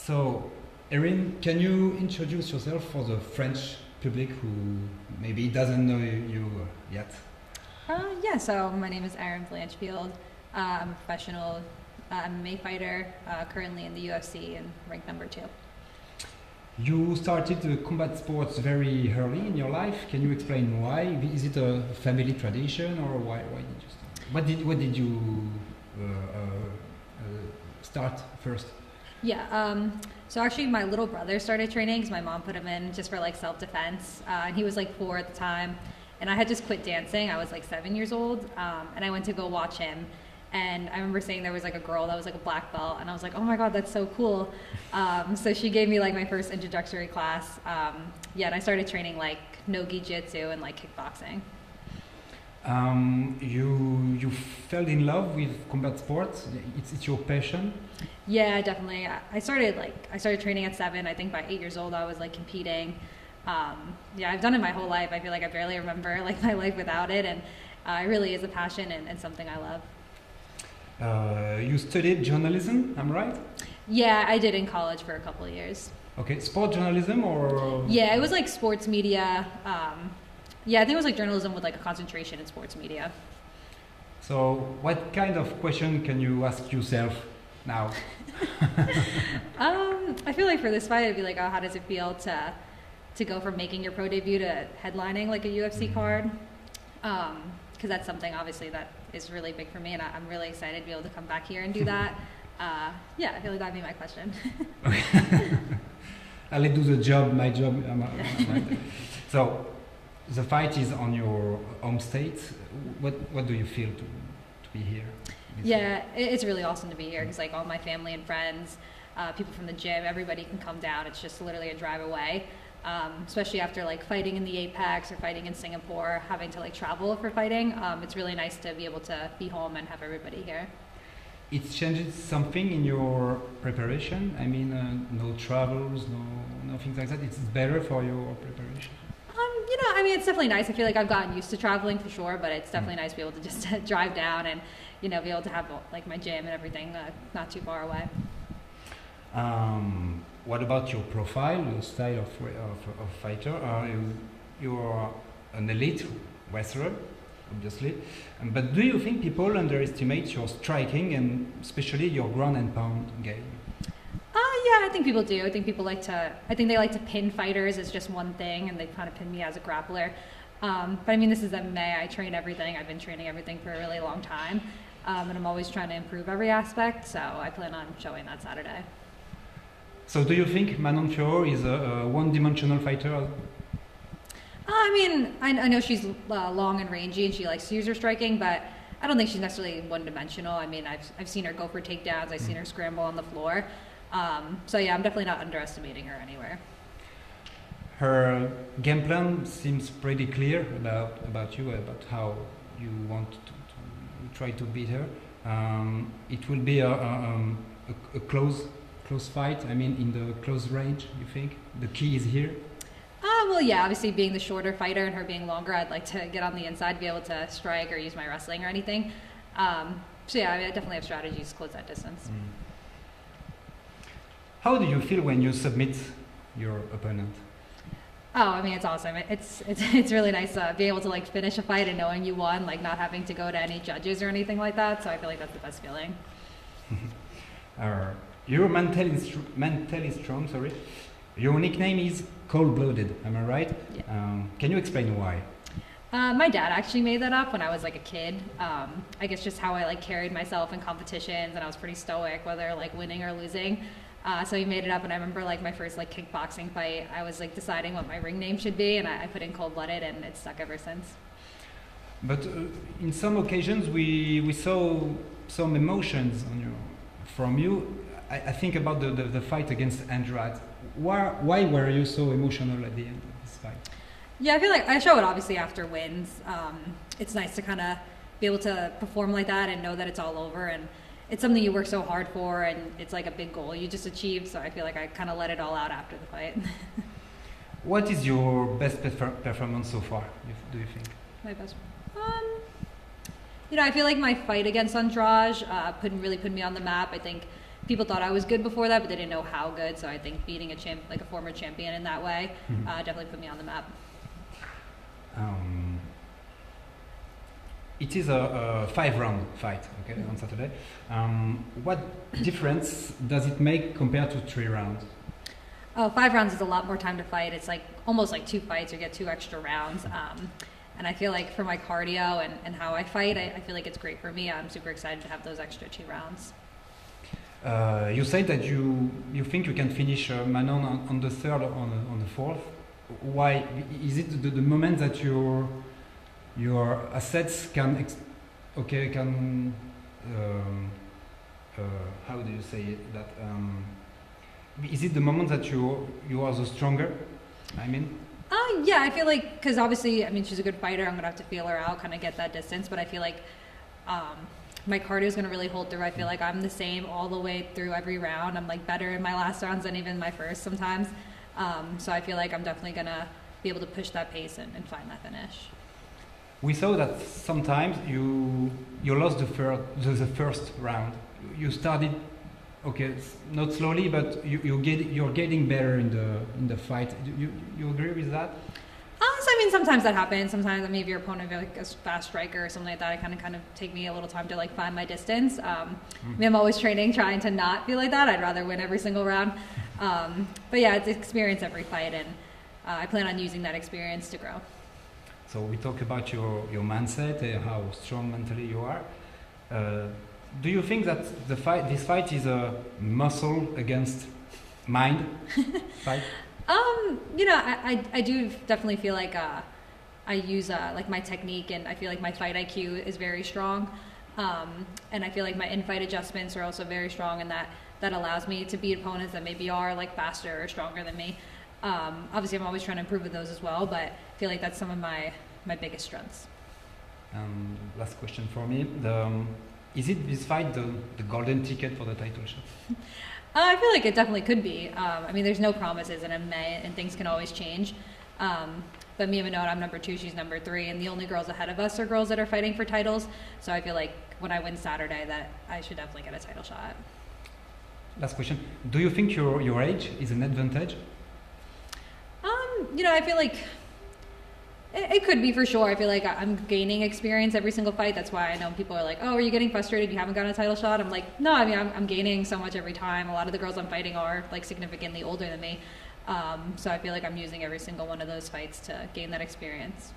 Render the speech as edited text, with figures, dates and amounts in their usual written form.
So, Erin, can you introduce yourself for the French public who maybe doesn't know you yet? Yeah, so my name is Erin Blanchfield. I'm a professional MMA fighter, currently in the UFC and ranked number 2. You started combat sports very early in your life. Can you explain why? Is it a family tradition, or why did you start? What did you start first? Yeah, so actually my little brother started training because my mom put him in just for like self-defense, and he was like 4 at the time, and I had just quit dancing. I was like 7 years old, and I went to go watch him. And I remember saying there was like a girl that was like a black belt, and I was like, oh my God, that's so cool. So she gave me like my first introductory class. Yeah, and I started training like no-gi jitsu and like kickboxing. You fell in love with combat sports. It's your passion. Yeah, definitely. I started training at 7. I think by 8 years old I was like competing. Yeah, I've done it my whole life. I feel like I barely remember like my life without it, and it really is a passion and something I love. You studied journalism, am I right? Yeah, I did in college for a couple of years. Okay, sport journalism or? Yeah, it was like sports media. Yeah, I think it was like journalism with like a concentration in sports media. So, what kind of question can you ask yourself now? I feel like for this fight, it'd be like, oh, how does it feel to go from making your pro debut to headlining like a UFC card? Because that's something obviously that is really big for me, and I'm really excited to be able to come back here and do that. Yeah, I feel like that'd be my question. I'll do the job, my job. Right. So, the fight is on your home state. What do you feel to be here? Yeah, it's really awesome to be here because like all my family and friends, people from the gym, everybody can come down. It's just literally a drive away. Especially after like fighting in the Apex or fighting in Singapore, having to like travel for fighting. It's really nice to be able to be home and have everybody here. It changes something in your preparation? I mean, no travels, no things like that. It's better for your preparation? You know, I mean, it's definitely nice. I feel like I've gotten used to traveling for sure, but it's definitely nice to be able to just drive down and, you know, be able to have like my gym and everything not too far away. What about your profile, your style of fighter? You are an elite wrestler, obviously, but do you think people underestimate your striking and especially your ground and pound game? Yeah, I think people do. I think they like to pin fighters as just one thing, and they kind of pin me as a grappler. But I mean, this is MMA. I train everything. I've been training everything for a really long time, and I'm always trying to improve every aspect. So I plan on showing that Saturday. So do you think Manon Fiorot is a one-dimensional fighter? I mean, I know she's long and rangy and she likes to use her striking, but I don't think she's necessarily one-dimensional. I mean, I've seen her go for takedowns. I've seen her scramble on the floor. So yeah, I'm definitely not underestimating her anywhere. Her game plan seems pretty clear about you, about how you want to try to beat her. It will be a close fight. I mean, in the close range, you think? The key is here? Well, yeah, obviously being the shorter fighter and her being longer, I'd like to get on the inside, be able to strike or use my wrestling or anything. So yeah, I mean, I definitely have strategies to close that distance. How do you feel when you submit your opponent? Oh, I mean, it's awesome. It's really nice to be able to like finish a fight and knowing you won, like not having to go to any judges or anything like that. So I feel like that's the best feeling. You're mentally strong. Sorry. Your nickname is Cold-Blooded. Am I right? Yeah. Can you explain why? My dad actually made that up when I was like a kid. I guess just how I like carried myself in competitions, and I was pretty stoic, whether like winning or losing. So he made it up, and I remember like my first like kickboxing fight, I was like deciding what my ring name should be, and I put in Cold-Blooded, and it's stuck ever since. But in some occasions we saw some emotions from you. I think about the fight against Andrade. Why were you so emotional at the end of this fight? Yeah, I feel like I show it obviously after wins. It's nice to kind of be able to perform like that and know that it's all over, and it's something you work so hard for, and it's like a big goal you just achieved. So I feel like I kind of let it all out after the fight. What is your best performance so far, do you think? My best you know, I feel like my fight against Andrade really put me on the map. I think people thought I was good before that, but they didn't know how good. So I think beating like a former champion in that way definitely put me on the map. It is a 5-round fight, okay, on Saturday. What difference does it make compared to 3 rounds? Oh, 5 rounds is a lot more time to fight. It's like almost like 2 fights. You get 2 extra rounds. And I feel like for my cardio and how I fight, I feel like it's great for me. I'm super excited to have those extra 2 rounds. You said that you think you can finish Manon on the 3rd or on the 4th. Why? Is it the moment that your assets can how do you say it? That is it the moment that you are the stronger? I mean. Yeah, I feel like, because obviously, I mean, she's a good fighter. I'm gonna have to feel her out, kind of get that distance. But I feel like my cardio is gonna really hold through. I feel like I'm the same all the way through every round. I'm like better in my last rounds than even my first sometimes. So I feel like I'm definitely gonna be able to push that pace and find that finish. We saw that sometimes you lost the first round. You started, okay, not slowly, but you're getting better in the fight. You agree with that? So I mean, sometimes that happens. Sometimes, I mean, if your opponent is like a fast striker or something like that, it kind of take me a little time to like find my distance. I mean, I'm always trying to not feel like that. I'd rather win every single round. But yeah, it's experience every fight, and I plan on using that experience to grow. So we talk about your mindset, how strong mentally you are. Do you think that this fight is a muscle against mind fight? You know, I do definitely feel like I use like my technique, and I feel like my fight IQ is very strong. And I feel like my in-fight adjustments are also very strong, and that allows me to beat opponents that maybe are like faster or stronger than me. Obviously, I'm always trying to improve with those as well, but I feel like that's some of my biggest strengths. Last question for me. Is it this fight the golden ticket for the title shot? I feel like it definitely could be. I mean, there's no promises in MMA, and things can always change. But me and Manon, I'm number 2, she's number 3, and the only girls ahead of us are girls that are fighting for titles. So I feel like when I win Saturday, that I should definitely get a title shot. Last question. Do you think your age is an advantage? You know, I feel like it could be for sure. I feel like I'm gaining experience every single fight. That's why I know people are like, oh, are you getting frustrated? You haven't gotten a title shot? I'm like, no, I mean, I'm gaining so much every time. A lot of the girls I'm fighting are like significantly older than me. So I feel like I'm using every single one of those fights to gain that experience.